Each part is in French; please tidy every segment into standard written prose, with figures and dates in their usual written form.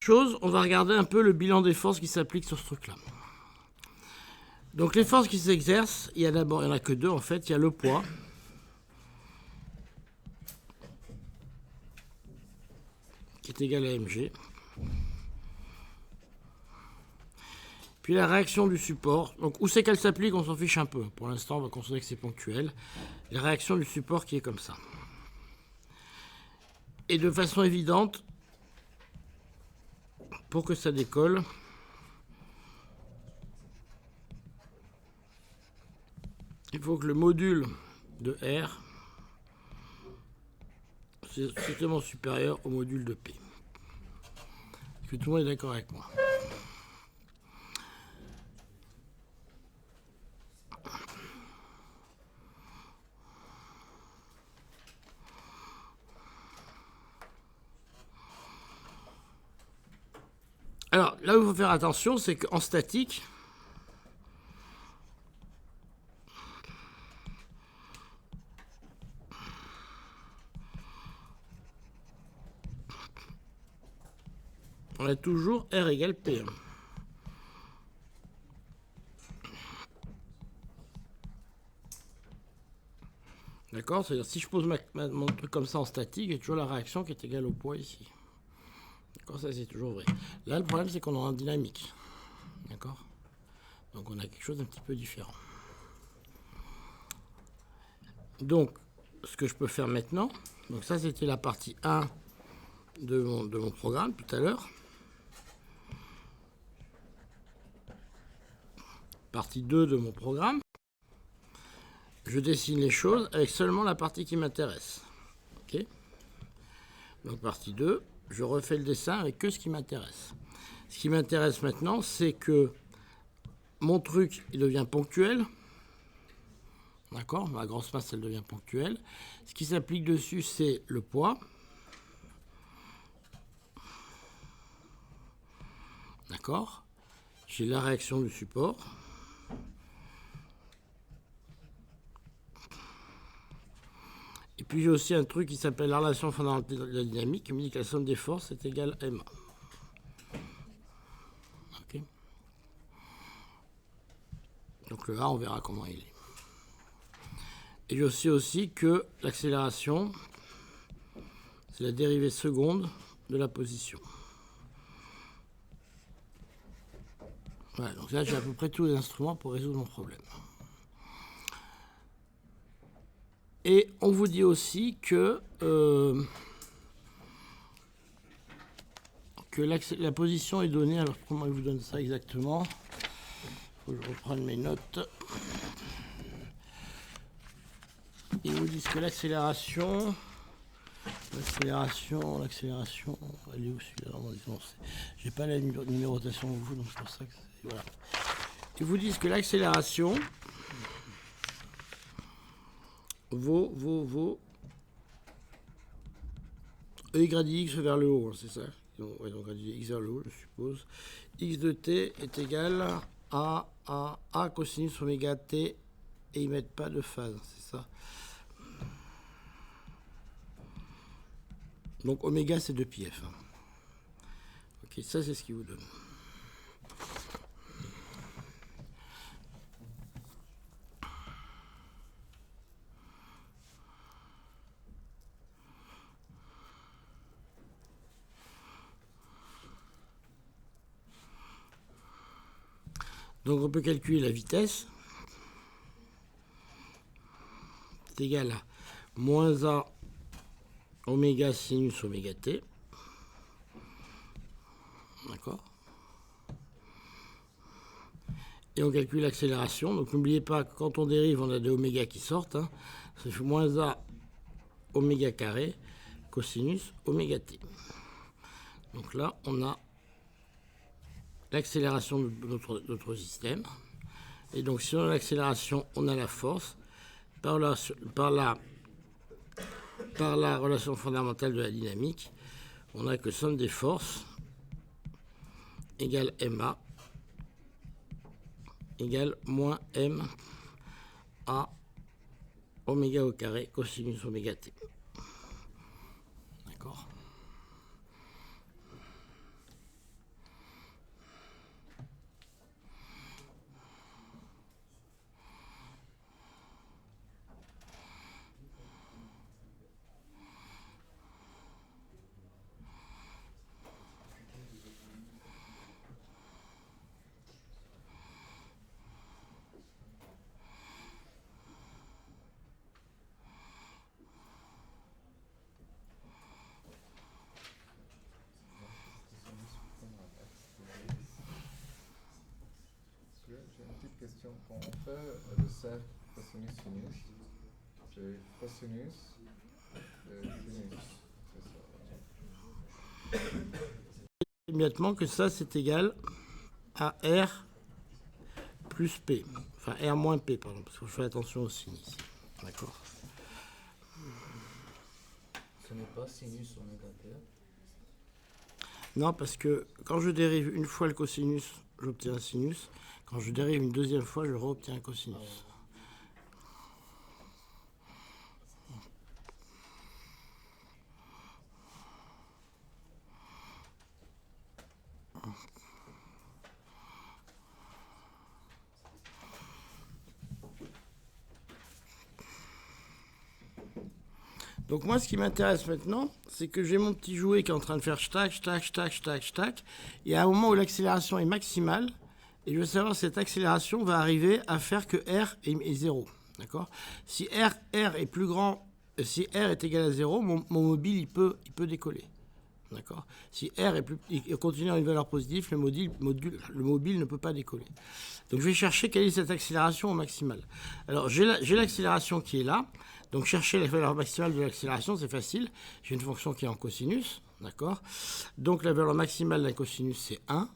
Chose, on va regarder un peu le bilan des forces qui s'appliquent sur ce truc-là. Donc les forces qui s'exercent, il y en a que deux en fait. Il y a le poids, qui est égal à mg. Puis la réaction du support. Donc où c'est qu'elle s'applique, on s'en fiche un peu. Pour l'instant, on va considérer que c'est ponctuel. La réaction du support qui est comme ça. Et de façon évidente, pour que ça décolle, il faut que le module de R soit strictement supérieur au module de P. Est-ce que tout le monde est d'accord avec moi? Alors, là où il faut faire attention, c'est qu'en statique, on a toujours R égale P1. D'accord? C'est-à-dire, si je pose mon truc comme ça en statique, j'ai toujours la réaction qui est égale au poids ici. D'accord? Ça, c'est toujours vrai. Là, le problème, c'est qu'on est en dynamique. D'accord? Donc, on a quelque chose d'un petit peu différent. Donc, ce que je peux faire maintenant, donc ça, c'était la partie 1 de mon programme tout à l'heure. Partie 2 de mon programme. Je dessine les choses avec seulement la partie qui m'intéresse. Ok? Donc, partie 2, je refais le dessin avec que ce qui m'intéresse. Ce qui m'intéresse maintenant, c'est que mon truc, il devient ponctuel. D'accord? Ma grosse masse, elle devient ponctuelle. Ce qui s'applique dessus, c'est le poids. D'accord? J'ai la réaction du support. Et puis j'ai aussi un truc qui s'appelle la relation fondamentale de la dynamique, qui me dit que la somme des forces est égale à MA. Okay. Donc le A, on verra comment il est. Et je sais aussi que l'accélération, c'est la dérivée seconde de la position. Voilà, donc là j'ai à peu près tous les instruments pour résoudre mon problème. Et on vous dit aussi que la position est donnée. Alors comment il vous donne ça exactement? Il faut que je reprenne mes notes. Ils vous disent que l'accélération, elle est où celui-là? J'ai pas la numérotation que vous, donc c'est pour ça que c'est... Voilà. Ils vous disent que l'accélération vaut E gradient x vers le haut, hein, c'est ça? Donc, ouais, donc gradient x vers le haut, je suppose. X de t est égal à A cosinus oméga t, et ils mettent pas de phase, c'est ça? Donc oméga c'est 2πf. Hein. Ok, ça c'est ce qu'il vous donne. Donc on peut calculer la vitesse. C'est égal à moins A oméga sinus oméga t. D'accord? Et on calcule l'accélération. Donc n'oubliez pas que quand on dérive, on a des oméga qui sortent. Hein. Ça fait moins A oméga carré cosinus oméga t. Donc là, on a l'accélération de notre système. Et donc si on a l'accélération, on a la force. Par la relation fondamentale de la dynamique, on a que somme des forces égale MA égale moins M A oméga au carré cosinus oméga t. D'accord? quand on fait le cercle cosinus sinus, j'ai cosinus et sinus. C'est ça. Immédiatement que ça, c'est égal à R plus P. Enfin, R moins P, pardon, parce que je fais attention au signe ici. D'accord. Ce n'est pas sinus oméga t. Non, parce que quand je dérive une fois le cosinus, j'obtiens un sinus. Quand je dérive une deuxième fois, je réobtiens un cosinus. Donc moi, ce qui m'intéresse maintenant, c'est que j'ai mon petit jouet qui est en train de faire stack, stack, stack, stack, stack. Il y a un moment où l'accélération est maximale, et je veux savoir si cette accélération va arriver à faire que R est 0. D'accord ? Si R est plus grand, si R est égal à 0, mon mobile, il peut décoller. D'accord ? Si R il continue à une valeur positive, le mobile ne peut pas décoller. Donc je vais chercher quelle est cette accélération au maximal. Alors j'ai l'accélération qui est là. Donc chercher la valeur maximale de l'accélération, c'est facile. J'ai une fonction qui est en cosinus. D'accord ? Donc la valeur maximale d'un cosinus, c'est 1.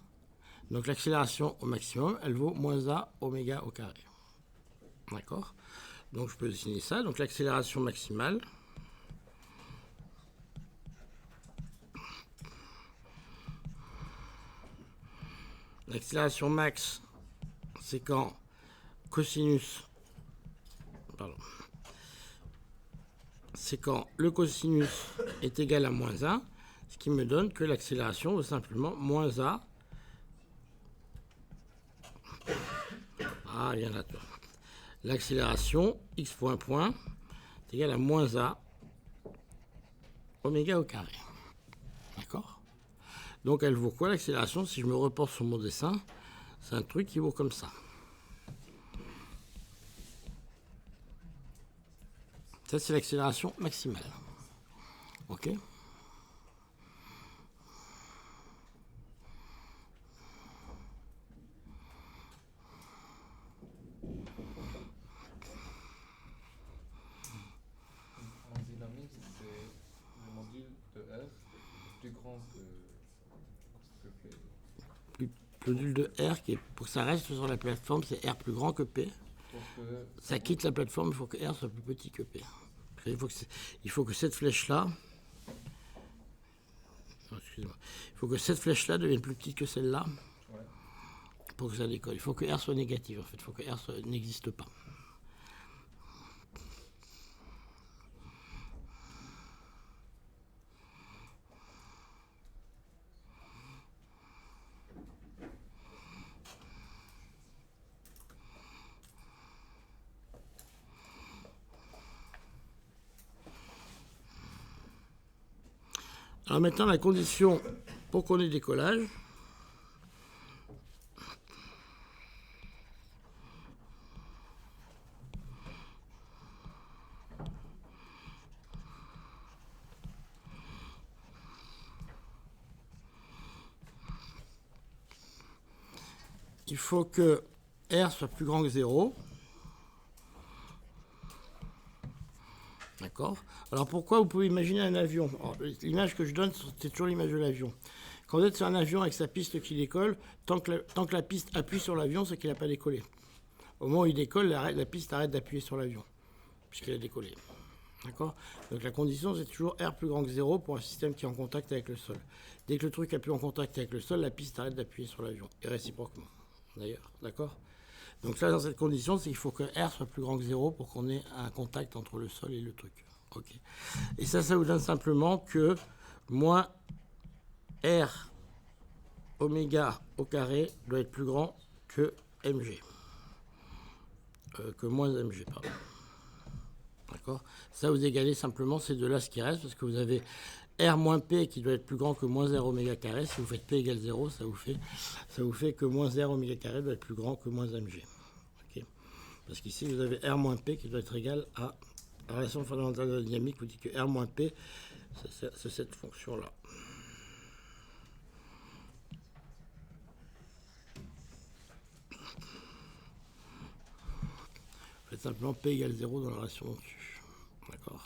Donc l'accélération au maximum, elle vaut moins A oméga au carré. D'accord ? Donc je peux dessiner ça. Donc l'accélération maximale, l'accélération max, c'est quand c'est quand le cosinus est égal à moins 1, ce qui me donne que l'accélération vaut simplement moins A. Ah, il y en a deux. L'accélération, x point point, est égale à moins A oméga au carré. D'accord ? Donc elle vaut quoi l'accélération? Si je me reporte sur mon dessin, c'est un truc qui vaut comme ça. Ça, c'est l'accélération maximale. OK ? En dynamique, c'est le module de R plus grand que P. Le module de R, pour que ça reste sur la plateforme, c'est R plus grand que P. Ça quitte la plateforme, il faut que R soit plus petit que P. Il faut que cette flèche-là... Excusez-moi. Il faut que cette flèche-là devienne plus petite que celle-là pour que ça décolle. Il faut que R soit négatif, en fait. Il faut que R n'existe pas. Alors maintenant, la condition pour qu'on ait décollage, il faut que R soit plus grand que 0. D'accord ? Alors pourquoi vous pouvez imaginer un avion ? L'image que je donne, c'est toujours l'image de l'avion. Quand vous êtes sur un avion avec sa piste qui décolle, tant que la piste appuie sur l'avion, c'est qu'il n'a pas décollé. Au moment où il décolle, la piste arrête d'appuyer sur l'avion, puisqu'il a décollé. D'accord ? Donc la condition, c'est toujours R plus grand que 0 pour un système qui est en contact avec le sol. Dès que le truc n'est plus en contact avec le sol, la piste arrête d'appuyer sur l'avion, et réciproquement. D'ailleurs, d'accord ? Donc là, dans cette condition, c'est qu'il faut que R soit plus grand que 0 pour qu'on ait un contact entre le sol et le truc. Okay. Et ça vous donne simplement que moins R oméga au carré doit être plus grand que mg. Que moins mg, pardon. D'accord ? Ça, vous égalez simplement ces deux-là, ce qui reste, parce que vous avez R moins P qui doit être plus grand que moins R oméga carré. Si vous faites P égale 0, ça vous fait que moins R oméga carré doit être plus grand que moins mg. Okay. Parce qu'ici, vous avez R moins P qui doit être égal à la relation fondamentale de la dynamique, vous dit que R moins P, c'est cette fonction-là. faites simplement P égale 0 dans la relation au-dessus. D'accord.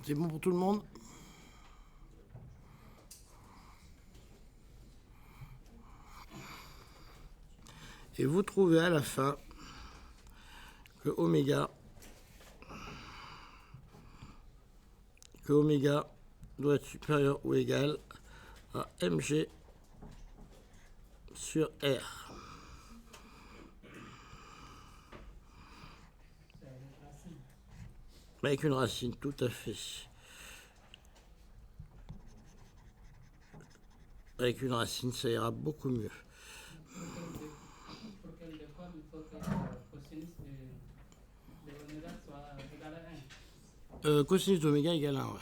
C'est bon pour tout le monde? Et vous trouvez à la fin que oméga doit être supérieur ou égal à mg sur R. Avec une racine, tout à fait. Avec une racine, ça ira beaucoup mieux. Pour quelle déforme, il faut que le cosinus de oméga soit égal à 1. Cosinus d'oméga égale 1, ouais.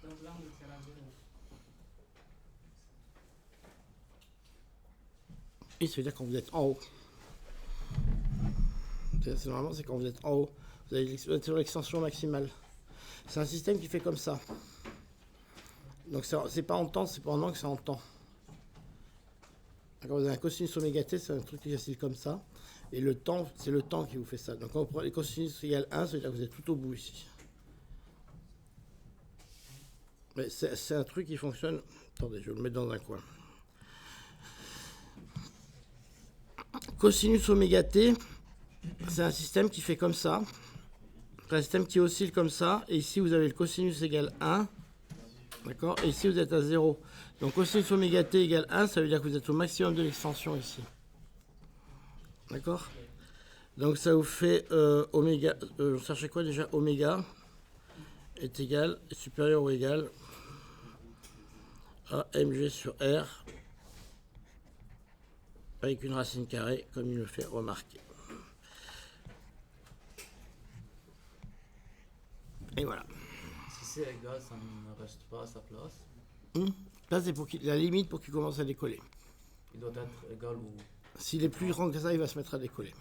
Donc l'angle sera 0. Et ça veut dire quand vous êtes en haut. Normalement, c'est quand vous êtes en haut. Vous avez sur l'extension maximale. C'est un système qui fait comme ça. Donc c'est pas en temps, c'est pas en angle, c'est en temps. Quand vous avez un cosinus oméga t, c'est un truc qui oscille comme ça. Et le temps, c'est le temps qui vous fait ça. Donc quand vous prenez les cosinus égale 1, ça veut dire que vous êtes tout au bout ici. Mais c'est un truc qui fonctionne. Attendez, je vais le mettre dans un coin. Cosinus oméga t, c'est un système qui fait comme ça. C'est un système qui oscille comme ça. Et ici, vous avez le cosinus égale 1. D'accord? Et ici, vous êtes à 0. Donc, cosinus oméga t égale 1, ça veut dire que vous êtes au maximum de l'extension ici. D'accord? Donc, ça vous fait oméga. On cherchait quoi déjà? Oméga est égal, est supérieur ou égal à mg sur R avec une racine carrée, comme il me fait remarquer. Et voilà. Si c'est égal, ça ne reste pas à sa place. Là, c'est pour la limite pour qu'il commence à décoller. Il doit être égal ou... S'il est plus grand que ça, il va se mettre à décoller.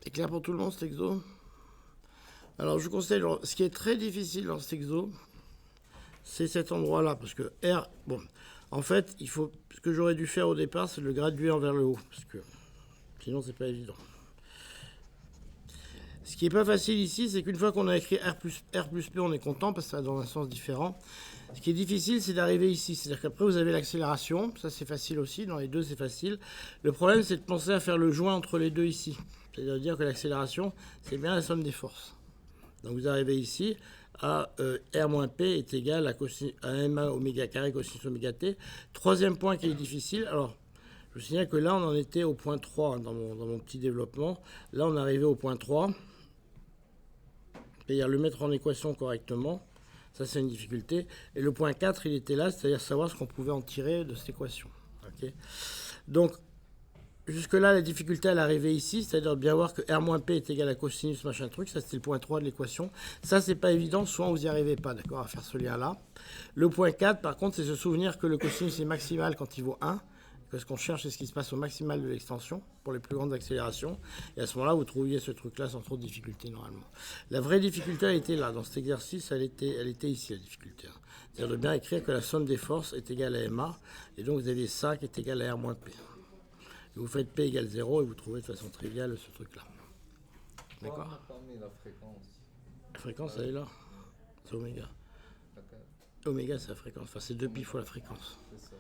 C'est clair pour tout le monde, cet exo? Alors, je vous conseille, ce qui est très difficile dans cet exo, c'est cet endroit-là, parce que R, bon, en fait, ce que j'aurais dû faire au départ, c'est le graduer envers le haut, parce que sinon, c'est pas évident. Ce qui est pas facile ici, c'est qu'une fois qu'on a écrit R plus P, on est content, parce que ça va dans un sens différent. Ce qui est difficile, c'est d'arriver ici. C'est-à-dire qu'après, vous avez l'accélération. Ça, c'est facile aussi. Dans les deux, c'est facile. Le problème, c'est de penser à faire le joint entre les deux ici. C'est-à-dire que l'accélération, c'est bien la somme des forces. Donc, vous arrivez ici à R moins P est égal à MA oméga carré cosinus oméga T. Troisième point qui est difficile. Alors, je vous signale que là, on en était au point 3 dans mon petit développement. Là, on est arrivé au point 3. C'est-à-dire le mettre en équation correctement. Ça, c'est une difficulté. Et le point 4, il était là, c'est-à-dire savoir ce qu'on pouvait en tirer de cette équation. Okay. Donc, jusque-là, la difficulté, elle arrivait ici, c'est-à-dire de bien voir que R moins P est égal à cosinus machin truc. Ça, c'était le point 3 de l'équation. Ça, c'est pas évident. Souvent, vous n'y arrivez pas, d'accord, à faire ce lien-là. Le point 4, par contre, c'est se souvenir que le cosinus est maximal quand il vaut 1. Que ce qu'on cherche, c'est ce qui se passe au maximal de l'extension pour les plus grandes accélérations. Et à ce moment-là, vous trouviez ce truc-là sans trop de difficulté, normalement. La vraie difficulté, elle était là. Dans cet exercice, elle était ici, la difficulté. C'est-à-dire de bien écrire que la somme des forces est égale à MA. Et donc, vous avez ça qui est égal à R moins P. Et vous faites P égale 0 et vous trouvez de façon triviale ce truc-là. D'accord? On n'a pas mis la fréquence. La fréquence, elle est là. C'est oméga. D'accord. Oméga, c'est la fréquence. Enfin, c'est 2pi fois la fréquence. C'est ça.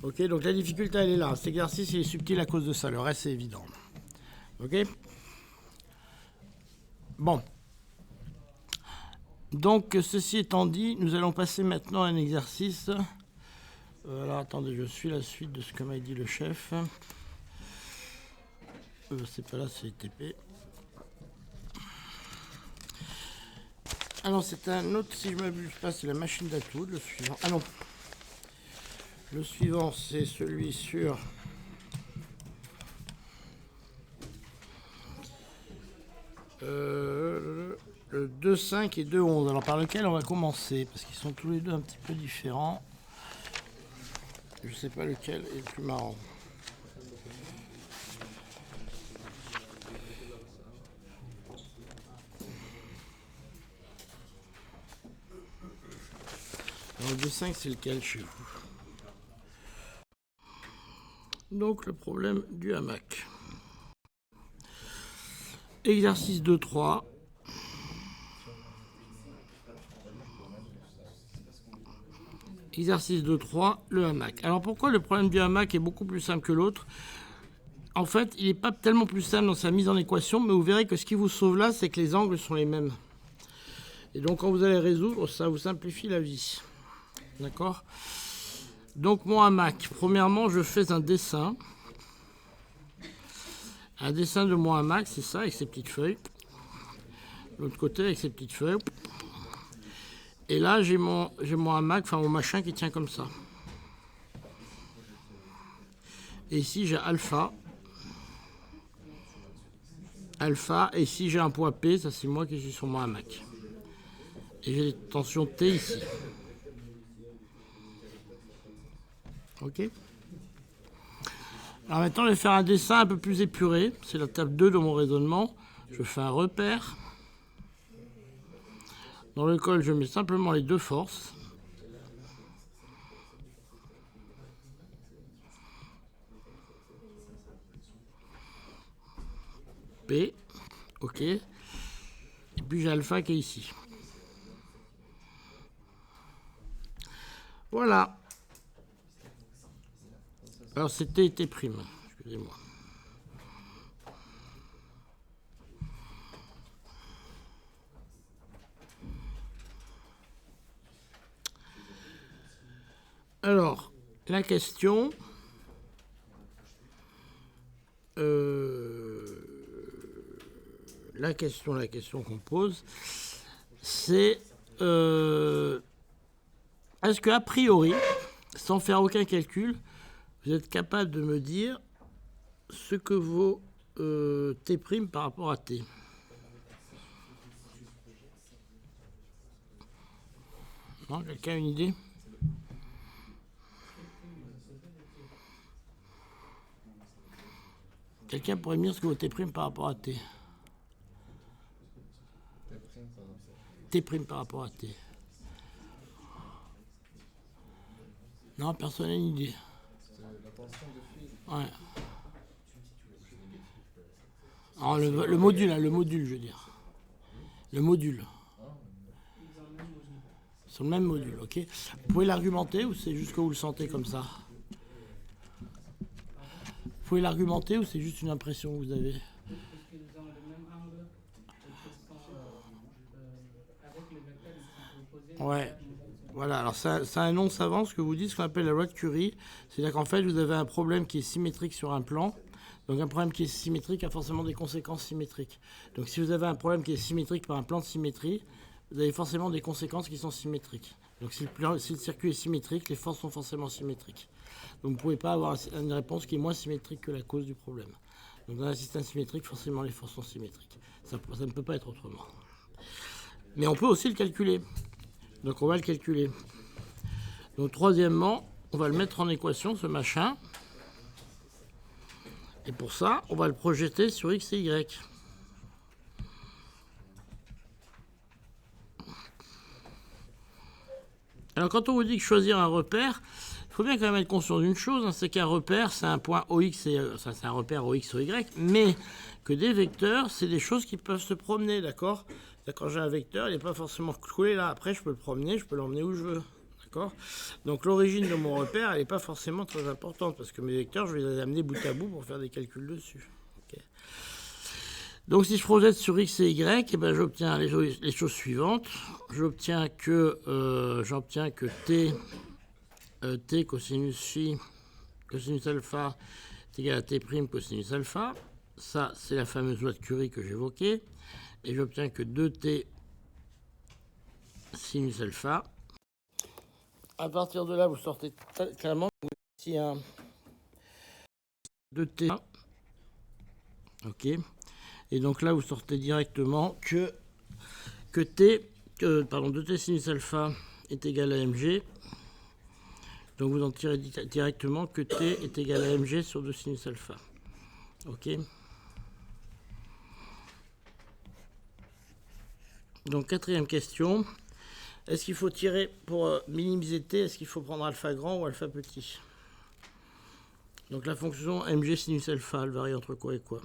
Ok, donc la difficulté, elle est là. Cet exercice, il est subtil à cause de ça. Le reste, c'est évident. Ok? Bon. Donc, ceci étant dit, nous allons passer maintenant à un exercice. Alors, attendez, je suis la suite de ce que m'a dit le chef. C'est pas là, c'est TP. Alors, c'est un autre, si je ne m'abuse pas, c'est la machine d'Atwood, le suivant. Ah non. Le suivant, c'est celui sur le 2,5 et 2,11. Alors par lequel on va commencer? Parce qu'ils sont tous les deux un petit peu différents. Je ne sais pas lequel est le plus marrant. Alors, le 2,5, c'est lequel chez vous? Donc le problème du hamac. Exercice 2-3. Exercice 2-3, le hamac. Alors pourquoi le problème du hamac est beaucoup plus simple que l'autre? En fait, il n'est pas tellement plus simple dans sa mise en équation, mais vous verrez que ce qui vous sauve là, c'est que les angles sont les mêmes. Et donc quand vous allez résoudre, ça vous simplifie la vie. D'accord? Donc mon hamac, premièrement, je fais un dessin. Un dessin de mon hamac, c'est ça, avec ces petites feuilles. L'autre côté, avec ces petites feuilles. Et là, j'ai mon hamac, enfin mon machin qui tient comme ça. Et ici, j'ai alpha. Alpha, et ici, j'ai un poids P, ça c'est moi qui suis sur mon hamac. Et j'ai des tensions T ici. Ok. Alors maintenant, je vais faire un dessin un peu plus épuré. C'est la table 2 de mon raisonnement. Je fais un repère. Dans le col, je mets simplement les deux forces. P. Ok. Et puis j'ai alpha qui est ici. Voilà. Alors c'était T', excusez-moi. Alors, la question qu'on pose, c'est est-ce qu'a priori, sans faire aucun calcul, vous êtes capable de me dire ce que vaut T' par rapport à T? Non, quelqu'un a une idée? Quelqu'un pourrait me dire ce que vaut T' par rapport à T? T' par rapport à T. Non, personne n'a une idée. Ouais. Alors, le module, hein, le module, je veux dire. Le module. Sur le même module, ok. Vous pouvez l'argumenter ou c'est juste que vous le sentez comme ça? Vous pouvez l'argumenter ou c'est juste une impression que vous avez? Parce qu'ils ont le même angle, avec les vecteurs, ils sont opposés. Ouais. Voilà, alors c'est un nom savant, ce que vous dites, ce qu'on appelle la loi de Curie. C'est-à-dire qu'en fait, vous avez un problème qui est symétrique sur un plan. Donc un problème qui est symétrique a forcément des conséquences symétriques. Donc si vous avez un problème qui est symétrique par un plan de symétrie, vous avez forcément des conséquences qui sont symétriques. Donc si le circuit est symétrique, les forces sont forcément symétriques. Donc vous ne pouvez pas avoir une réponse qui est moins symétrique que la cause du problème. Donc dans un système symétrique, forcément les forces sont symétriques. Ça ne peut pas être autrement. Mais on peut aussi le calculer. Donc on va le calculer. Donc troisièmement, on va le mettre en équation, ce machin. Et pour ça, on va le projeter sur X et Y. Alors quand on vous dit que choisir un repère, il faut bien quand même être conscient d'une chose, hein, c'est qu'un repère, c'est un point OX, c'est un repère OX ou Y, mais que des vecteurs, c'est des choses qui peuvent se promener, d'accord? Quand j'ai un vecteur, il n'est pas forcément collé là. Après, je peux le promener, je peux l'emmener où je veux. D'accord? Donc l'origine de mon repère, elle n'est pas forcément très importante, parce que mes vecteurs, je vais les amener bout à bout pour faire des calculs dessus. Okay. Donc si je projette sur X et Y, eh ben, j'obtiens les choses suivantes. J'obtiens que T cosinus phi, cosinus alpha est égal à T' cosinus alpha. Ça, c'est la fameuse loi de Curie que j'évoquais. Et j'obtiens que 2T sinus alpha à partir de là, vous sortez clairement ici un 2T. Ok. Et donc là, vous sortez directement que 2T sinus alpha est égal à mg. Donc vous en tirez directement que T est égal à mg sur 2 sinus alpha. Ok. Donc quatrième question. Est-ce qu'il faut tirer pour minimiser T, est-ce qu'il faut prendre alpha grand ou alpha petit? Donc la fonction mg sinus alpha, elle varie entre quoi et quoi?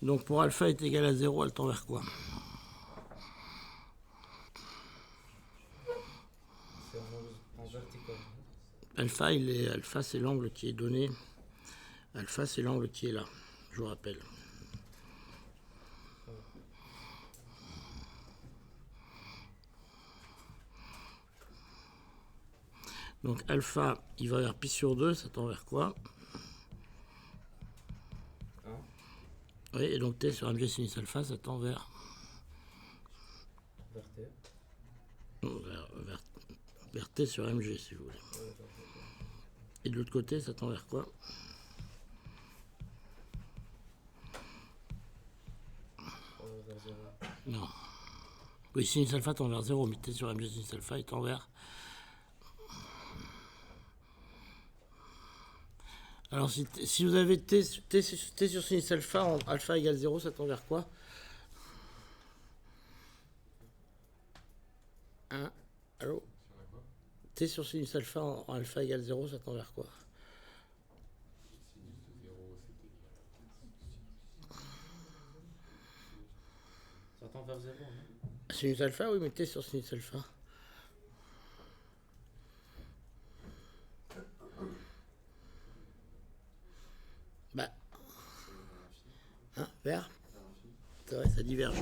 Donc pour alpha est égal à 0, elle tend vers quoi? C'est en vertical. Alpha, c'est l'angle qui est donné. Alpha, c'est l'angle qui est là, je vous rappelle. Donc alpha, il va vers pi sur 2, ça tend vers quoi? Oui, et donc t sur mg sinus alpha, ça tend vers Vers T. vers t sur mg, si vous voulez. Et de l'autre côté, ça tend vers quoi? Vers 0. Non. Oui, sinus alpha tend vers 0, mais t sur mg sinus alpha, il tend vers... Alors, si vous avez t sur sinus alpha, en alpha égale 0, ça tend vers quoi? Hein? Allô? T sur sinus alpha en alpha égale 0, ça tend vers quoi? Ça tend vers 0, non? Sinus alpha, oui, mais t sur sinus alpha. Bah. Hein, vers? C'est vrai, ça diverge.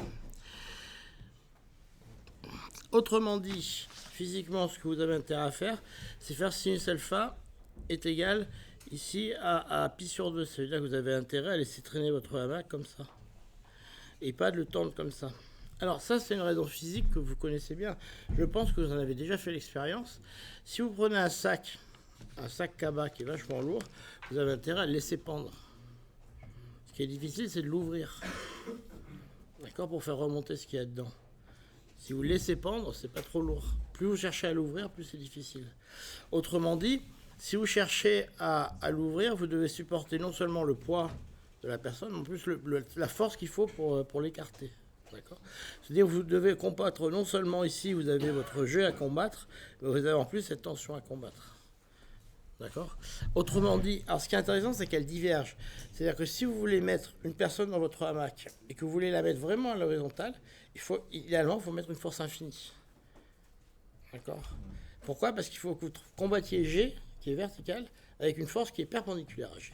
Autrement dit, physiquement, ce que vous avez intérêt à faire, c'est faire sinus alpha est égal ici à pi sur 2. Ça veut dire que vous avez intérêt à laisser traîner votre hamac comme ça. Et pas de le tendre comme ça. Alors ça, c'est une raison physique que vous connaissez bien. Je pense que vous en avez déjà fait l'expérience. Si vous prenez un sac cabas qui est vachement lourd, vous avez intérêt à le laisser pendre. Ce qui est difficile, c'est de l'ouvrir. D'accord? Pour faire remonter ce qu'il y a dedans. Si vous le laissez pendre, c'est pas trop lourd. Plus vous cherchez à l'ouvrir, plus c'est difficile. Autrement dit, si vous cherchez à l'ouvrir, vous devez supporter non seulement le poids de la personne, mais en plus la force qu'il faut pour l'écarter. D'accord? C'est-à-dire que vous devez combattre, non seulement ici, vous avez votre jeu à combattre, mais vous avez en plus cette tension à combattre. D'accord? Autrement dit, alors ce qui est intéressant, c'est qu'elle diverge. C'est-à-dire que si vous voulez mettre une personne dans votre hamac et que vous voulez la mettre vraiment à l'horizontale, idéalement, il faut mettre une force infinie. D'accord? Pourquoi? Parce qu'il faut que vous combattiez G, qui est vertical, avec une force qui est perpendiculaire à G.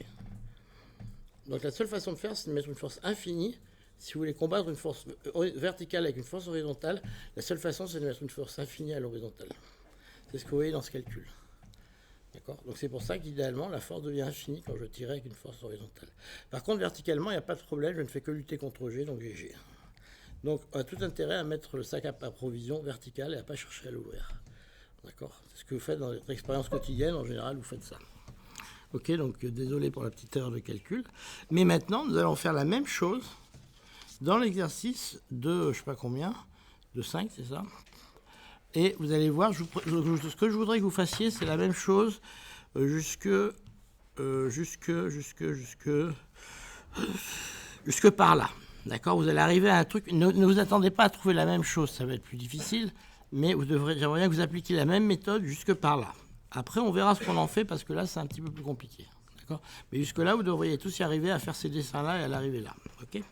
Donc la seule façon de faire, c'est de mettre une force infinie. Si vous voulez combattre une force verticale avec une force horizontale, la seule façon, c'est de mettre une force infinie à l'horizontale. C'est ce que vous voyez dans ce calcul. D'accord? Donc c'est pour ça qu'idéalement, la force devient infinie quand je tire avec une force horizontale. Par contre, verticalement, il n'y a pas de problème, je ne fais que lutter contre G, donc j'ai G. Donc on a tout intérêt à mettre le sac à provision vertical et à ne pas chercher à l'ouvrir. D'accord? C'est ce que vous faites dans votre expérience quotidienne, en général, vous faites ça. Ok, donc désolé pour la petite erreur de calcul. Mais maintenant, nous allons faire la même chose dans l'exercice de, je ne sais pas combien, de 5, c'est ça? Et vous allez voir, ce que je voudrais que vous fassiez, c'est la même chose jusque par là. D'accord? Vous allez arriver à un truc. Ne vous attendez pas à trouver la même chose, ça va être plus difficile, mais j'aimerais bien que vous appliquiez la même méthode jusque par là. Après, on verra ce qu'on en fait parce que là, c'est un petit peu plus compliqué. D'accord? Mais jusque-là, vous devriez tous y arriver à faire ces dessins-là et à l'arriver là. Ok?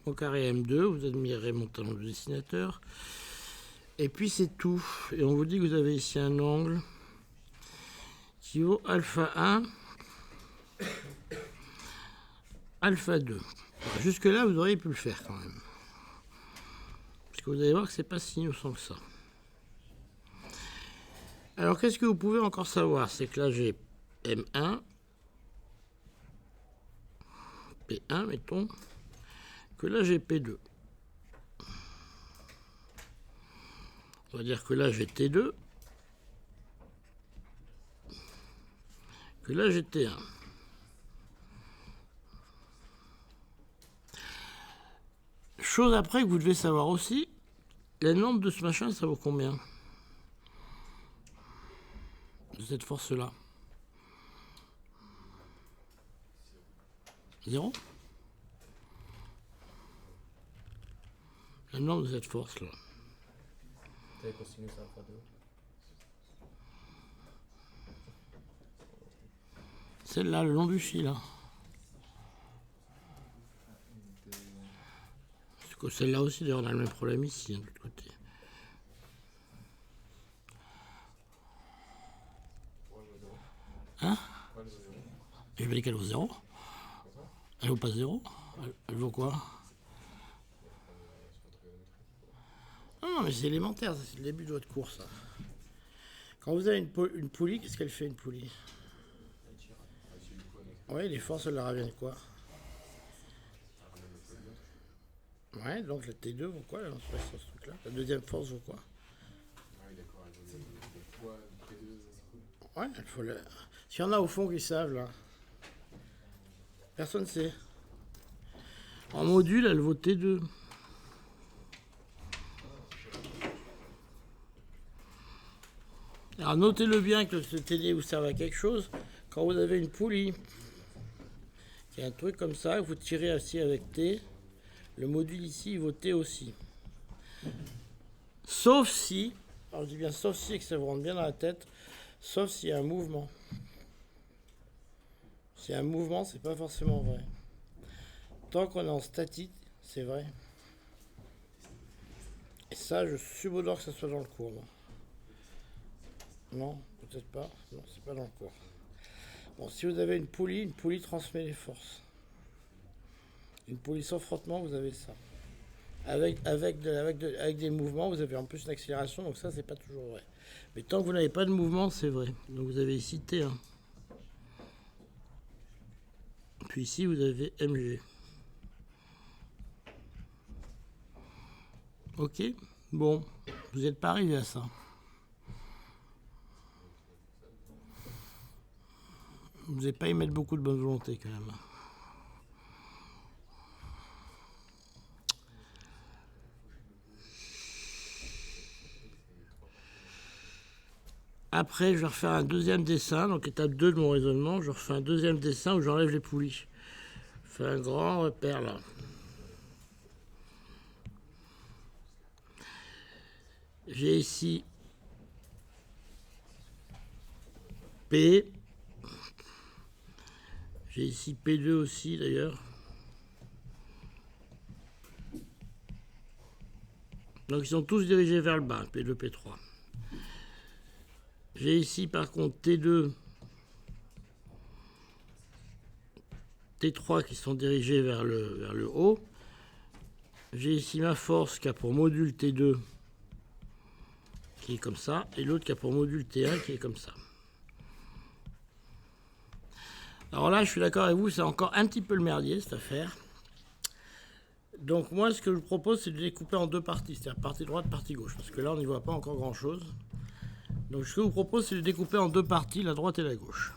Au carré M2, vous admirez mon talon de dessinateur. Et puis c'est tout. Et on vous dit que vous avez ici un angle qui vaut alpha 1, alpha 2. Alors, jusque-là, vous auriez pu le faire quand même. Parce que vous allez voir que c'est pas si innocent que ça. Alors qu'est-ce que vous pouvez encore savoir? C'est que là j'ai M1, P1, mettons, que là j'ai P2. On va dire que là j'ai T2, que là j'ai T1. Chose après que vous devez savoir aussi, la norme de ce machin, ça vaut combien? De cette force-là. 0. La norme de cette force-là. T'avais cosinus alpha 2. Celle-là, le long du fil, là. Parce que celle-là aussi, d'ailleurs, on a le même problème ici, hein, de l'autre côté. Hein? Je vais dire qu'elle vaut 0. Elle vaut pas 0. Elle vaut quoi? Non, mais c'est élémentaire, ça, c'est le début de votre cours, ça. Quand vous avez une poulie, qu'est-ce qu'elle fait, une poulie? Oui, les forces, elles leur reviennent quoi? Ouais, donc la T2 vaut quoi, là, on se passe sur ce truc-là? La deuxième force vaut quoi? Ouais, il faut le... S'il y en a au fond qui savent, là. Personne ne sait. En module, elle vaut T2. Alors notez-le bien que ce TD vous serve à quelque chose. Quand vous avez une poulie, qui a un truc comme ça, vous tirez assis avec T, le module ici, il vaut T aussi. Sauf si, alors je dis bien sauf si, et que ça vous rentre bien dans la tête, sauf s'il y a un mouvement. S'il y a un mouvement, c'est pas forcément vrai. Tant qu'on est en statique, c'est vrai. Et ça, je subodore que ça soit dans le cours. Non, peut-être pas. Non, c'est pas dans le cours. Bon, si vous avez une poulie transmet les forces. Une poulie sans frottement, vous avez ça. Avec des mouvements, vous avez en plus une accélération, donc ça, c'est pas toujours vrai. Mais tant que vous n'avez pas de mouvement, c'est vrai. Donc vous avez ici T1. Puis ici, vous avez MG. Ok, bon, vous n'êtes pas arrivé à ça. Vous n'avez pas y mettre beaucoup de bonne volonté quand même. Après, je vais refaire un deuxième dessin, donc étape 2 de mon raisonnement. Je refais un deuxième dessin où j'enlève les poulies. Je fais un grand repère là. J'ai ici P. J'ai ici P2 aussi d'ailleurs. Donc ils sont tous dirigés vers le bas, P2, P3. J'ai ici par contre T2, T3 qui sont dirigés vers le haut. J'ai ici ma force qui a pour module T2 qui est comme ça, et l'autre qui a pour module T1 qui est comme ça. Alors là, je suis d'accord avec vous, c'est encore un petit peu le merdier cette affaire. Donc moi, ce que je vous propose, c'est de découper en deux parties, c'est-à-dire partie droite, partie gauche, parce que là, on n'y voit pas encore grand-chose. Donc ce que je vous propose, c'est de découper en deux parties, la droite et la gauche.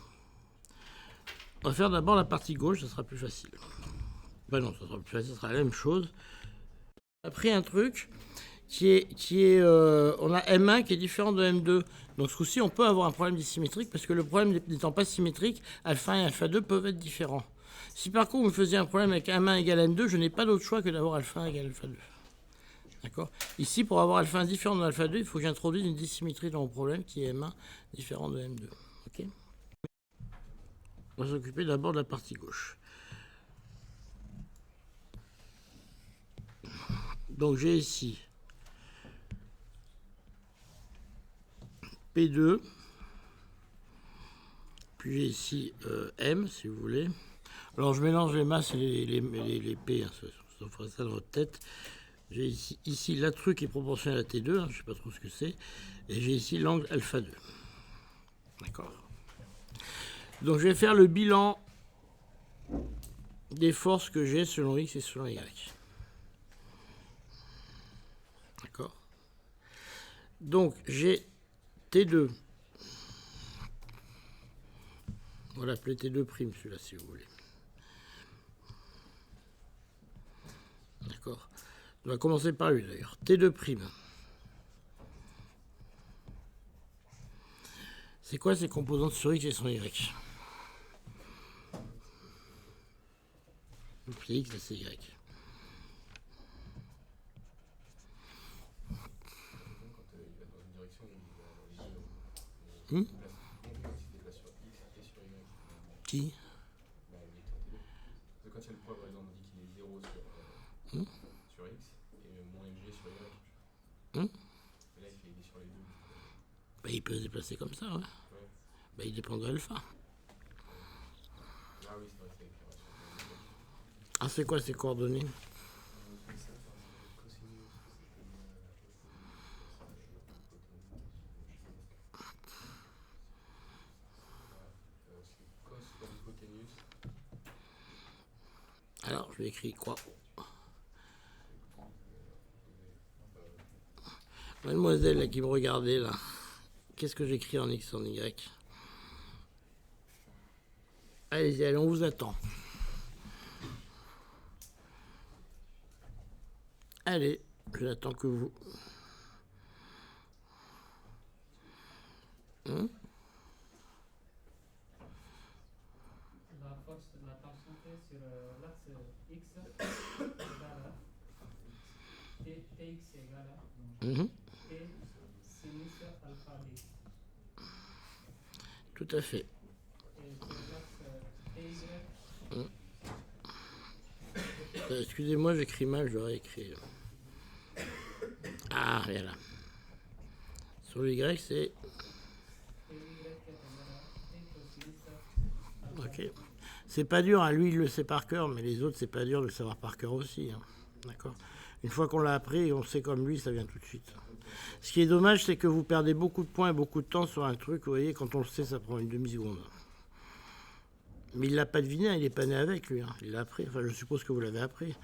On va faire d'abord la partie gauche, ça sera plus facile. Ben non, ça sera plus facile, ça sera la même chose. On a pris un truc on a M1 qui est différent de M2. Donc ce coup-ci, on peut avoir un problème dissymétrique parce que le problème n'étant pas symétrique, alpha 1 et alpha 2 peuvent être différents. Si par contre vous me faisiez un problème avec M1 égale M2, je n'ai pas d'autre choix que d'avoir alpha 1 égale alpha 2. D'accord? Ici, pour avoir alpha 1 différent de alpha 2, il faut que j'introduise une dissymétrie dans mon problème qui est M1 différent de M2. Ok? On va s'occuper d'abord de la partie gauche. Donc j'ai ici P2, puis j'ai ici M, si vous voulez. Alors je mélange les masses et les P, hein, ça fera ça dans votre tête. J'ai ici la truc qui est proportionnel à T2, hein, je ne sais pas trop ce que c'est, et j'ai ici l'angle alpha 2. D'accord. Donc je vais faire le bilan des forces que j'ai selon X et selon Y. D'accord? Donc, j'ai T2. On va l'appeler T2', celui-là, si vous voulez. D'accord? On va commencer par lui, d'ailleurs. T2'. C'est quoi ces composantes sur X et sur Y? C'est X et c'est Y. Qui? Quand il y a le poids, par exemple, on dit qu'il est 0 sur X et moins MG sur Y. Et là, il est sur les deux. Bah, il peut se déplacer comme ça, ouais. Bah, il dépend de alpha. Ah oui, c'est vrai que c'est écrit. Ah, c'est quoi ces coordonnées? Alors, je vais écrire quoi? Mademoiselle là, qui me regardait là, qu'est-ce que j'écris en X, en Y? Allez-y, allez, on vous attend. Allez, je n'attends que vous. La force, la tension T sur l'axe X égale à TX égale à T sinus alpha D. Tout à fait. Et sur l'axe TY, Excusez-moi, j'écris mal, j'aurais écrit. Ah, voilà. Sur le Y, c'est. Ok. C'est pas dur, hein. Lui il le sait par cœur, mais les autres c'est pas dur de le savoir par cœur aussi. Hein. D'accord. Une fois qu'on l'a appris, on sait comme lui, ça vient tout de suite. Ce qui est dommage, c'est que vous perdez beaucoup de points et beaucoup de temps sur un truc, vous voyez, quand on le sait, ça prend une demi-seconde. Mais il l'a pas deviné, il est pas né avec lui, hein. Il l'a appris, enfin je suppose que vous l'avez appris.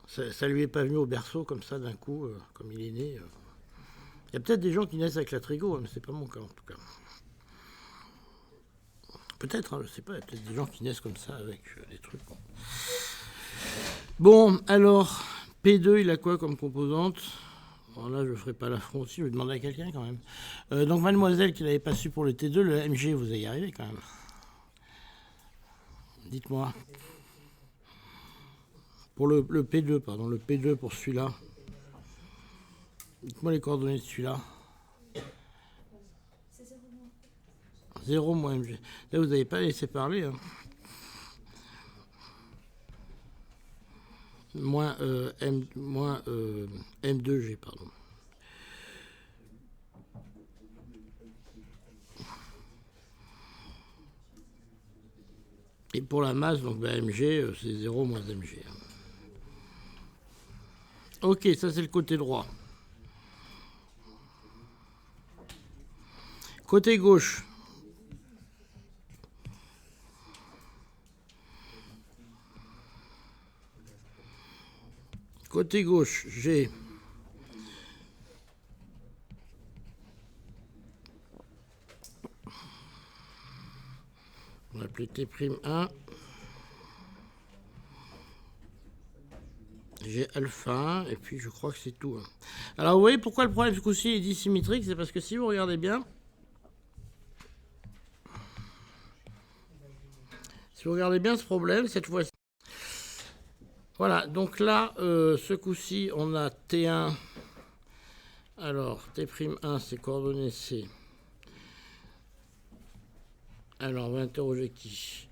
Ça lui est pas venu au berceau comme ça d'un coup, comme il est né. Il y a peut-être des gens qui naissent avec la trigo, mais c'est pas mon cas en tout cas. Peut-être, hein, je sais pas, il y a peut-être des gens qui naissent comme ça avec des trucs. Bon, alors, P2, il a quoi comme composante? Bon, là, je ne ferai pas l'affront aussi, je vais demander à quelqu'un quand même. Donc, mademoiselle qui n'avait pas su pour le T2, le MG, vous allez y arriver quand même. Dites-moi. Pour le P2, pardon, le P2 pour celui-là. Dites-moi les coordonnées de celui-là. 0 moins MG. Là, vous n'avez pas laissé parler. Hein. Moins, M2G, pardon. Et pour la masse, donc bah, MG, c'est 0 moins MG. Ok, ça c'est le côté droit. Côté gauche. Côté gauche, j'ai on va appeler T'1. J'ai alpha 1, et puis je crois que c'est tout. Hein. Alors vous voyez pourquoi le problème ce coup-ci est dissymétrique, c'est parce que si vous regardez bien, si vous regardez bien ce problème, cette fois-ci, voilà, donc là, ce coup-ci, on a T1, alors T'1, c'est coordonnées C. Alors, on va interroger qui?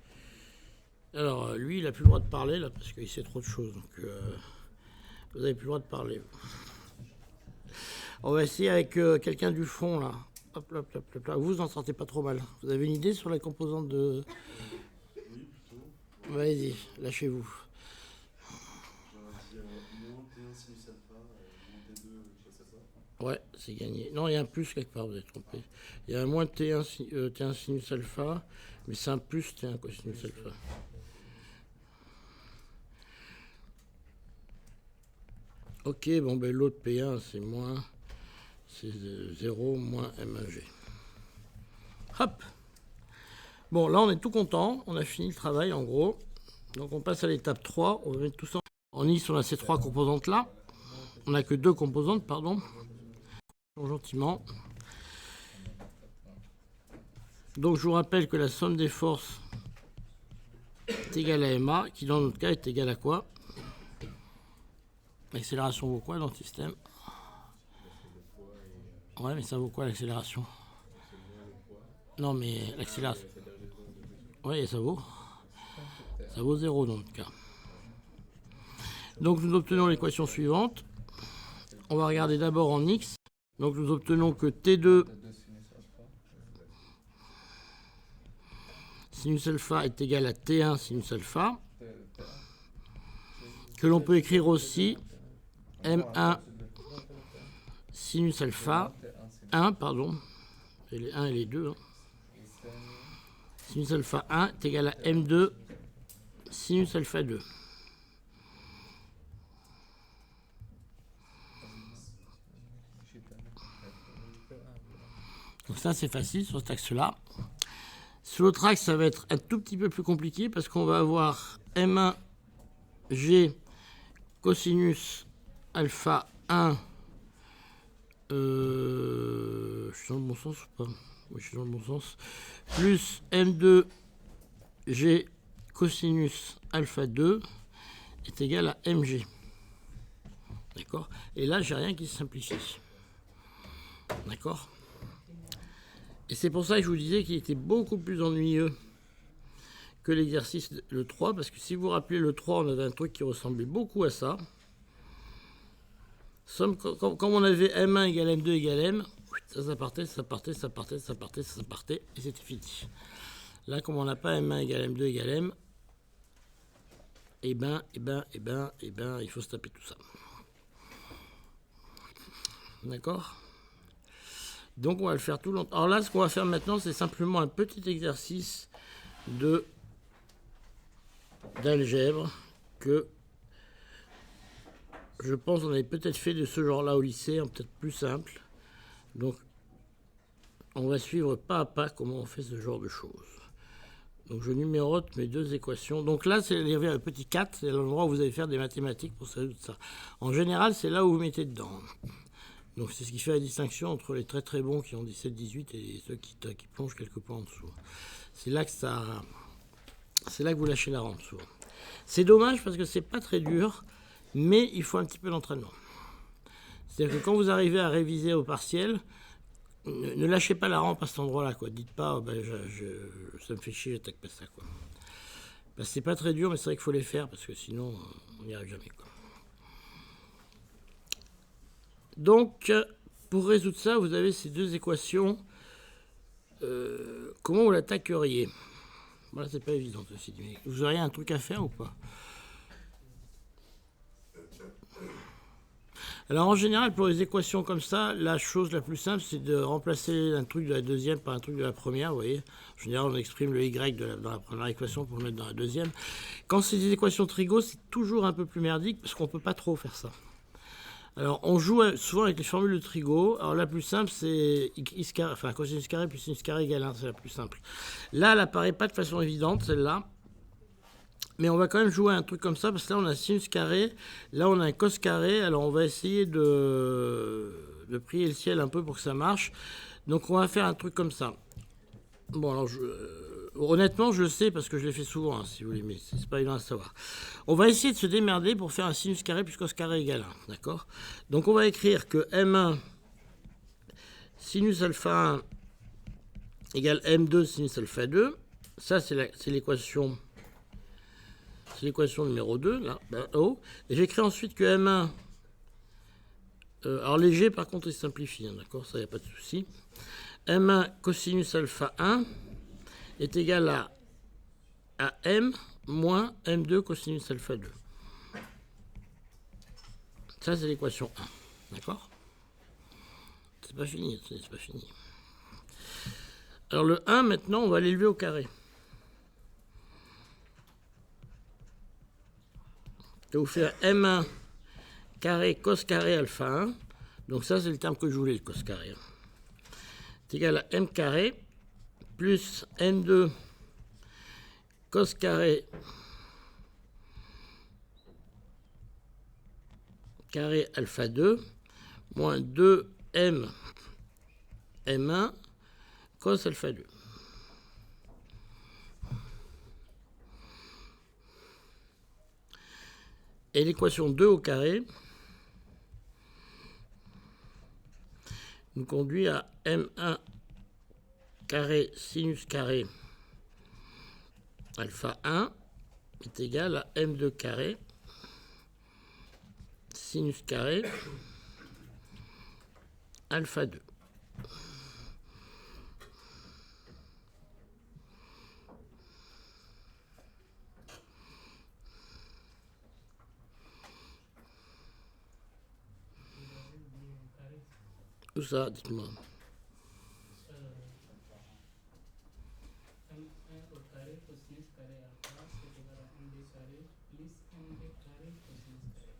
Alors, lui, il n'a plus le droit de parler, là, parce qu'il sait trop de choses, donc vous n'avez plus le droit de parler. On va essayer avec quelqu'un du fond, là. Hop, hop, hop, hop, là. Vous en sentez pas trop mal. Vous avez une idée sur la composante de... Oui, plutôt. Vas-y, lâchez-vous. J'aurais dit moins T1 sinus alpha, moins T2 cos alpha. Ouais, c'est gagné. Non, il y a un plus quelque part, vous êtes trompé. Il y a un moins T1, T1 sinus alpha, mais c'est un plus T1 cosinus alpha. Ok, bon, ben l'autre P1, c'est moins, c'est 0 moins M1G. Hop. Bon, là, on est tout content. On a fini le travail, en gros. Donc, on passe à l'étape 3. On va mettre tout ça en X. On a ces trois composantes-là. On n'a que deux composantes, pardon. Gentiment. Donc, je vous rappelle que la somme des forces est égale à MA, qui, dans notre cas, est égale à quoi? L'accélération vaut quoi dans le système? Ouais, mais ça vaut quoi l'accélération? Non, mais l'accélération. Ouais, ça vaut 0 dans notre cas. Donc nous obtenons l'équation suivante. On va regarder d'abord en X. Donc nous obtenons que T2 sinus alpha est égal à T1 sinus alpha, que l'on peut écrire aussi M1 sinus alpha 1, pardon, et les 1 et les 2. Hein. Sinus alpha 1 est égal à M2 sinus alpha 2. Donc ça, c'est facile sur cet axe-là. Sur l'autre axe, ça va être un tout petit peu plus compliqué parce qu'on va avoir M1G cosinus alpha 1. Je suis dans le bon sens ou pas? Oui, je suis dans le bon sens. Plus M2G cosinus alpha 2 est égal à MG. D'accord? Et là, j'ai rien qui se simplifie. D'accord? Et c'est pour ça que je vous disais qu'il était beaucoup plus ennuyeux que l'exercice le 3, parce que si vous vous rappelez le 3, on avait un truc qui ressemblait beaucoup à ça. Comme on avait M1 égale M2 égale M, ça partait, ça partait, ça partait, ça partait, ça partait, et c'était fini. Là, comme on n'a pas M1 égale M2 égale M, il faut se taper tout ça. D'accord? Donc on va le faire tout longtemps. Alors là, ce qu'on va faire maintenant, c'est simplement un petit exercice d'algèbre que je pense qu'on avait peut-être fait de ce genre-là au lycée, peut-être plus simple. Donc on va suivre pas à pas comment on fait ce genre de choses. Donc je numérote mes deux équations. Donc là, il y avait un petit 4, c'est l'endroit où vous allez faire des mathématiques pour ça. En général, c'est là où vous mettez dedans. Donc c'est ce qui fait la distinction entre les très très bons qui ont 17-18 et ceux qui plongent quelques points en dessous. C'est là que vous lâchez la rampe souvent. C'est dommage parce que c'est pas très dur, mais il faut un petit peu d'entraînement. C'est-à-dire que quand vous arrivez à réviser au partiel, ne lâchez pas la rampe à cet endroit-là, quoi. Dites pas, oh, ben, ça me fait chier, j'attaque pas ça, quoi. Ben, c'est pas très dur, mais c'est vrai qu'il faut les faire parce que sinon, on n'y arrive jamais, quoi. Donc, pour résoudre ça, vous avez ces deux équations. Comment vous l'attaqueriez? Voilà, c'est pas évident aussi. Vous auriez un truc à faire ou pas? Alors, en général, pour les équations comme ça, la chose la plus simple, c'est de remplacer un truc de la deuxième par un truc de la première, vous voyez. En général, on exprime le y dans la première équation pour le mettre dans la deuxième. Quand c'est des équations trigo, c'est toujours un peu plus merdique parce qu'on ne peut pas trop faire ça. Alors, on joue souvent avec les formules de trigo. Alors, la plus simple, c'est cosinus carré plus sinus carré égale 1, c'est la plus simple. Là, elle n'apparaît pas de façon évidente, celle-là. Mais on va quand même jouer un truc comme ça, parce que là, on a sinus carré. Là, on a un cos carré. Alors, on va essayer de prier le ciel un peu pour que ça marche. Donc, on va faire un truc comme ça. Bon, alors, honnêtement, je le sais parce que je l'ai fait souvent, hein, si vous voulez, mais c'est pas évident à savoir. On va essayer de se démerder pour faire un sinus carré plus cos carré égale 1, d'accord? Donc on va écrire que M1 sinus alpha 1 égale M2 sinus alpha 2. Ça, c'est l'équation numéro 2, là, haut. Et j'écris ensuite que M1... alors les G, par contre, il simplifie, hein, d'accord? Ça, il n'y a pas de souci. M1 cosinus alpha 1 est égal à M moins M2 cosinus alpha 2. Ça, c'est l'équation 1. D'accord? C'est pas fini, c'est pas fini. Alors le 1, maintenant, on va l'élever au carré. Je vais vous faire M1 carré cos carré alpha 1. Donc ça, c'est le terme que je voulais, le cos carré. C'est égal à M carré plus N2 cos carré carré alpha 2 moins 2M M1 cos alpha 2. Et l'équation 2 au carré nous conduit à M1 carré sinus carré alpha 1 est égal à M2 carré sinus carré alpha 2. Où ça, dites-moi. M1 au carré cosinus carré alpha, c'est égal à M2 carré plus M2 carré cosinus carré.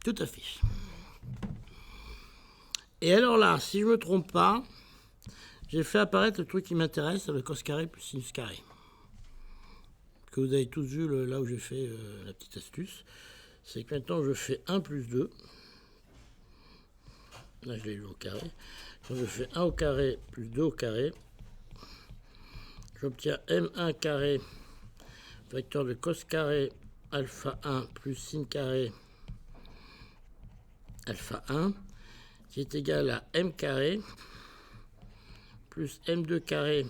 Tout à fait. Et alors là, si je ne me trompe pas, j'ai fait apparaître le truc qui m'intéresse, le cos carré plus sinus carré. Que vous avez tous vu là où j'ai fait la petite astuce. C'est que maintenant je fais 1 plus 2. Là je l'ai eu au carré. Donc je fais 1 au carré plus 2 au carré. J'obtiens M1 carré, vecteur de cos carré alpha 1 plus sin carré alpha 1, qui est égal à M carré plus M2 carré.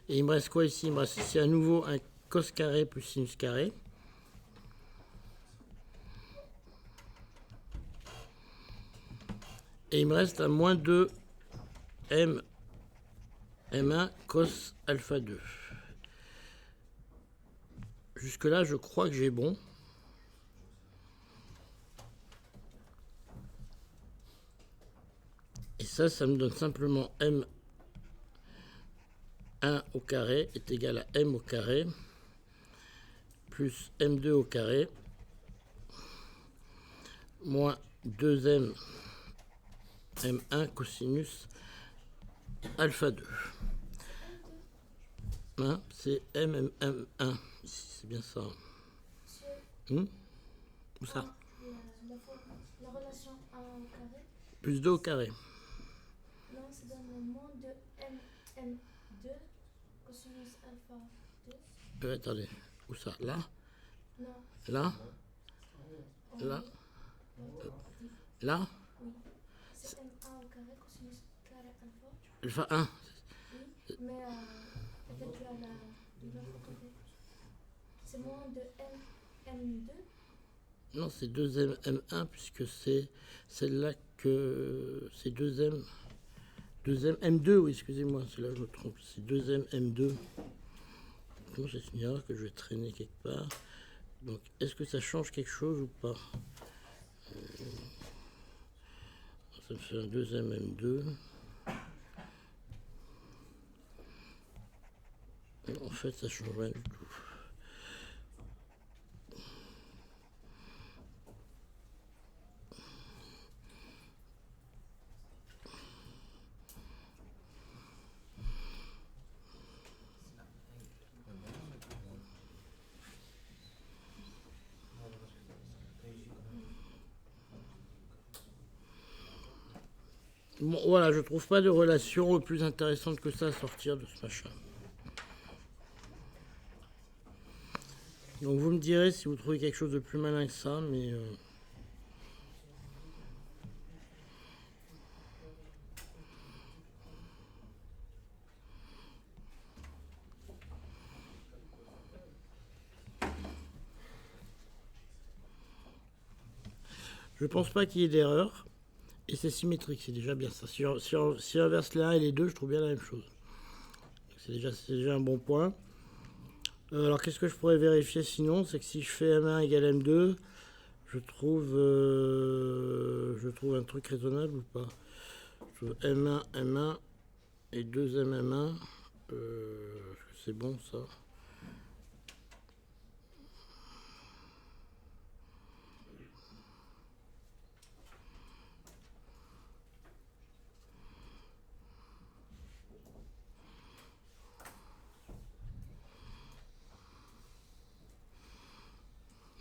Et il me reste quoi ici? Il me reste ici à nouveau un cos carré plus sinus carré. Et il me reste un moins 2 M1 cos alpha 2. Jusque-là, je crois que j'ai bon. Et ça me donne simplement M1 au carré est égal à M au carré plus M2 au carré moins 2M M1 cosinus alpha 2. Hein, c'est MM1 ici, c'est bien ça. Où ça? La relation 1 au carré. Plus 2 au carré. Non, ça donne le moins de MM2 cosinus alpha 2. Attendez, où ça? Là? Non. Là? Là? Là? Oui. C'est M1 au carré cosinus carré alpha. Alpha 1. Oui, mais peut-être là, de l'autre côté. C'est moins de M2. Non, c'est 2M M1 puisque c'est celle-là que c'est 2M M2, oui, excusez-moi, c'est là que je me trompe, c'est 2M M2. Donc c'est une erreur que je vais traîner quelque part. Donc est-ce que ça change quelque chose ou pas? Ça me fait un 2M M2. En fait, ça change rien du tout. Bon, voilà, je trouve pas de relation plus intéressante que ça à sortir de ce machin. Donc vous me direz si vous trouvez quelque chose de plus malin que ça, mais... Je pense pas qu'il y ait d'erreur. Et c'est symétrique, c'est déjà bien ça. Si on inverse les 1 et les 2, je trouve bien la même chose. C'est déjà un bon point. Alors qu'est-ce que je pourrais vérifier sinon? C'est que si je fais M1 égale M2, je je trouve un truc raisonnable ou pas? Je trouve M1, M1 et 2M, M1. C'est bon ça.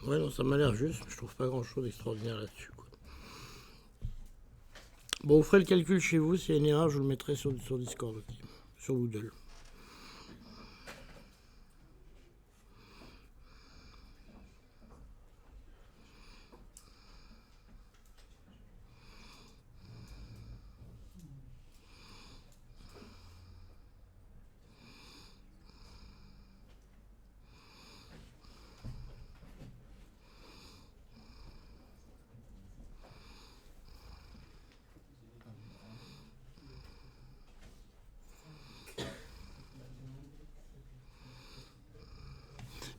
Ouais, non, ça m'a l'air juste, mais je trouve pas grand chose d'extraordinaire là-dessus, quoi. Bon, vous ferez le calcul chez vous, s'il y a une erreur, je vous le mettrai sur Discord, okay, sur Moodle.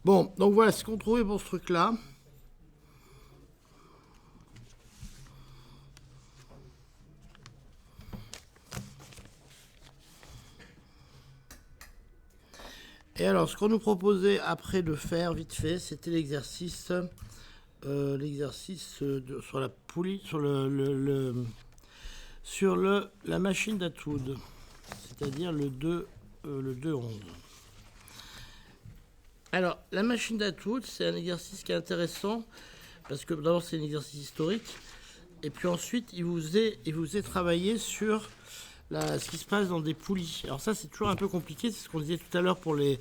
Bon, donc voilà ce qu'on trouvait pour ce truc-là. Et alors, ce qu'on nous proposait après de faire vite fait, c'était l'exercice sur la poulie, sur la machine d'Atwood, c'est-à-dire le 2-11. Alors, la machine d'Atwood, c'est un exercice qui est intéressant, parce que d'abord, c'est un exercice historique, et puis ensuite, il vous est travaillé sur ce qui se passe dans des poulies. Alors ça, c'est toujours un peu compliqué, c'est ce qu'on disait tout à l'heure pour les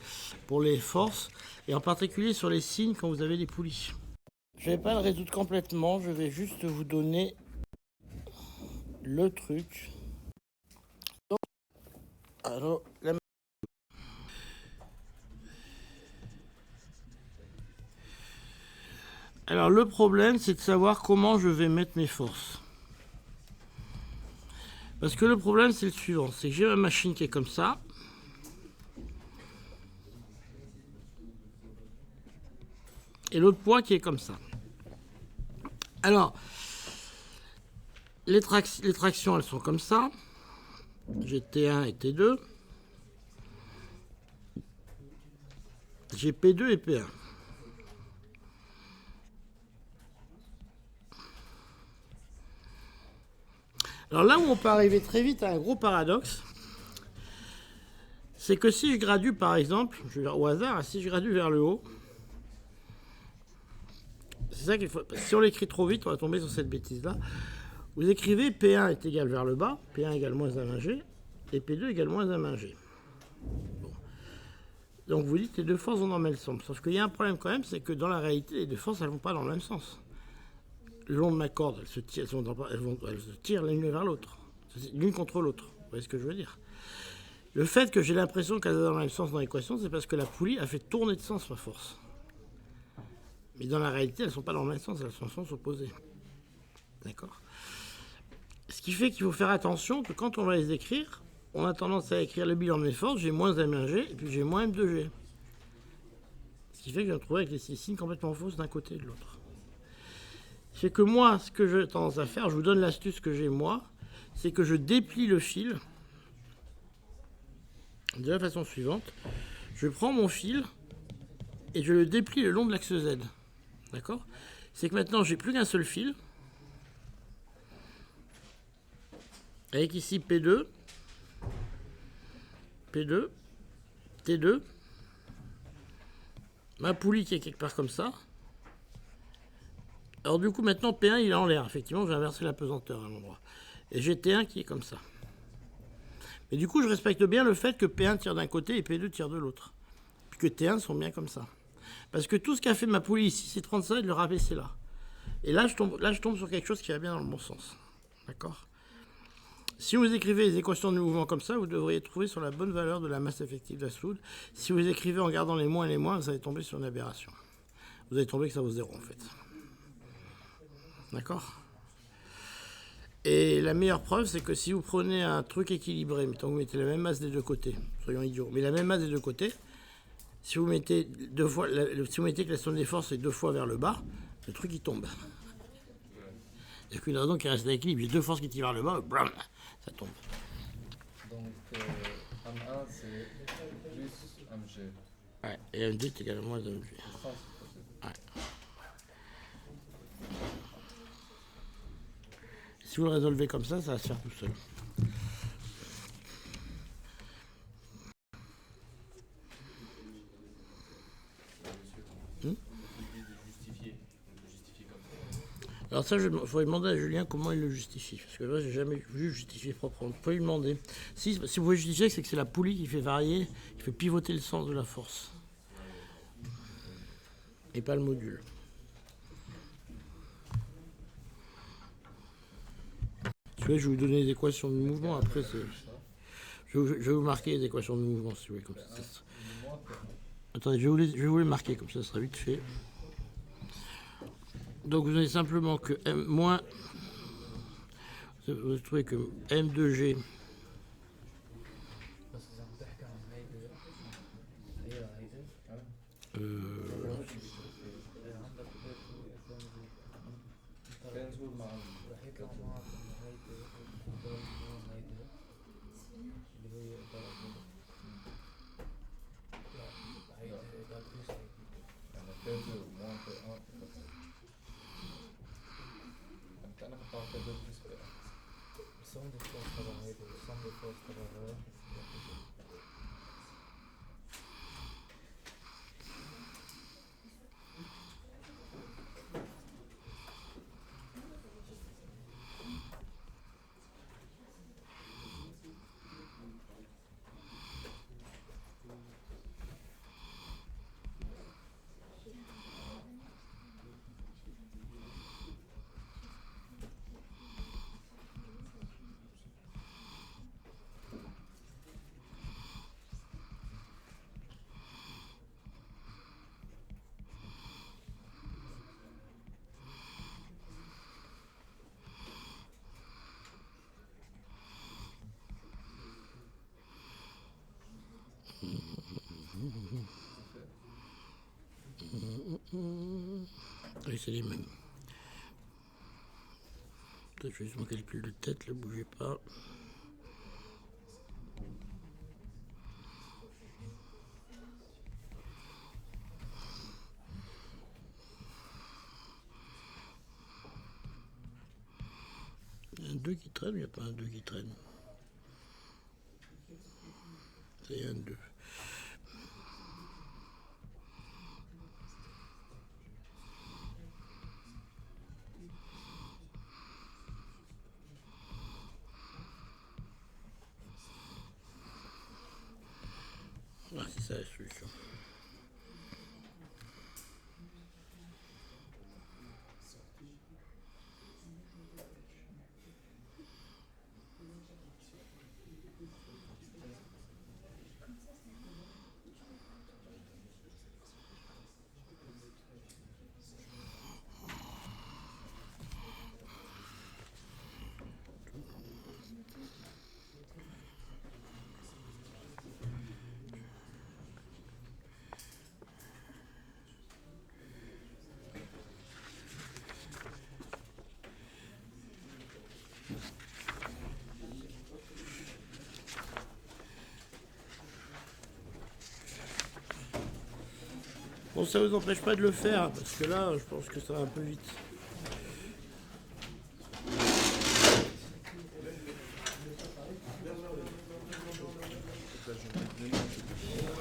forces, et en particulier sur les signes quand vous avez des poulies. Je ne vais pas le résoudre complètement, je vais juste vous donner le truc. Donc, alors, alors le problème, c'est de savoir comment je vais mettre mes forces. Parce que le problème, c'est le suivant, c'est que j'ai ma machine qui est comme ça. Et l'autre poids qui est comme ça. Alors, les tractions, elles sont comme ça. J'ai T1 et T2. J'ai P2 et P1. Alors là où on peut arriver très vite à un gros paradoxe, c'est que si je gradue par exemple, je vais au hasard, si je gradue vers le haut, c'est ça qu'il faut. Si on l'écrit trop vite, on va tomber sur cette bêtise-là. Vous écrivez P1 est égal vers le bas, P1 égale moins M1G, et P2 égale moins M1G. Bon. Donc vous dites les deux forces vont dans le même sens. Sauf qu'il y a un problème quand même, c'est que dans la réalité, les deux forces, elles ne vont pas dans le même sens. Le long de ma corde, elles se tirent l'une vers l'autre, l'une contre l'autre. Vous voyez ce que je veux dire? Le fait que j'ai l'impression qu'elles sont dans le même sens dans l'équation, c'est parce que la poulie a fait tourner de sens ma force. Mais dans la réalité, elles ne sont pas dans le même sens, elles sont en sens opposé. D'accord? Ce qui fait qu'il faut faire attention que quand on va les écrire, on a tendance à écrire le bilan de mes forces, j'ai moins M1G et puis j'ai moins M2G. Ce qui fait que je vais me retrouver avec les signes complètement fausses d'un côté et de l'autre. C'est que moi, ce que j'ai tendance à faire, je vous donne l'astuce que j'ai moi, c'est que je déplie le fil de la façon suivante. Je prends mon fil et je le déplie le long de l'axe Z. D'accord? C'est que maintenant, j'ai plus qu'un seul fil. Avec ici P2, P2, T2, ma poulie qui est quelque part comme ça. Alors du coup, maintenant, P1, il est en l'air. Effectivement, j'ai inversé la pesanteur à l'endroit. Et j'ai T1 qui est comme ça. Mais du coup, je respecte bien le fait que P1 tire d'un côté et P2 tire de l'autre. Puis que T1 sont bien comme ça. Parce que tout ce qu'a fait ma poulie ici, c'est 35 et de le rabaisser là. Et là, je tombe sur quelque chose qui va bien dans le bon sens. D'accord? Si vous écrivez les équations de mouvement comme ça, vous devriez trouver sur la bonne valeur de la masse effective d'Atwood. Si vous écrivez en gardant les moins et les moins, vous allez tomber sur une aberration. Vous allez tomber que ça vaut 0 en fait. D'accord? Et la meilleure preuve, c'est que si vous prenez un truc équilibré, mettons que vous mettez la même masse des deux côtés, soyons idiots, mais la même masse des deux côtés, si vous mettez que la somme des forces est 2 fois vers le bas, le truc il tombe. Il n'y a qu'une raison qui reste à l'équilibre. Il y a deux forces qui tirent vers le bas, blam, ça tombe. Donc, M1, c'est plus MG. Ouais, et M2 est également moins MG. Ça, c'est possible. Si vous le résolvez comme ça va se faire tout seul. L'idée de justifier, on peut justifier comme ça. Alors ça, il faudrait demander à Julien comment il le justifie. Parce que là, j'ai jamais vu justifier proprement. Vous pouvez lui demander. Si vous pouvez justifier, c'est que c'est la poulie qui fait varier, qui fait pivoter le sens de la force. Et pas le module. Je vais vous donner les équations de mouvement. Après, je vais vous marquer les équations de mouvement, si vous voulez. Comme ça. Attendez, je vais vous les marquer, comme ça sera vite fait. Donc vous avez simplement que M moins... Vous trouvez que M2G... Oui, c'est les mêmes. Je fais juste mon calcul de tête, ne bougez pas. Il y a un 2 qui traîne, il n'y a pas un 2 qui traîne. C'est un 2. Ah, c'est ça la solution. Bon, ça vous empêche pas de le faire, parce que là, je pense que ça va un peu vite.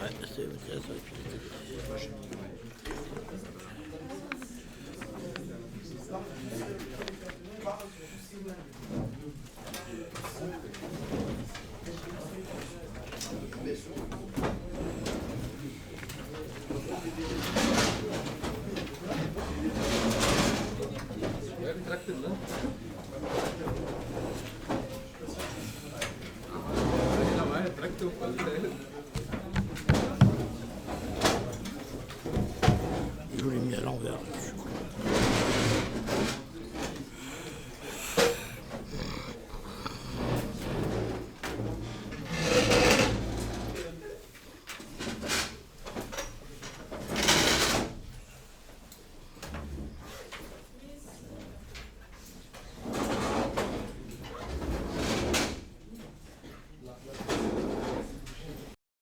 Ouais, c'est intéressant. Je vous l'ai mis à l'envers.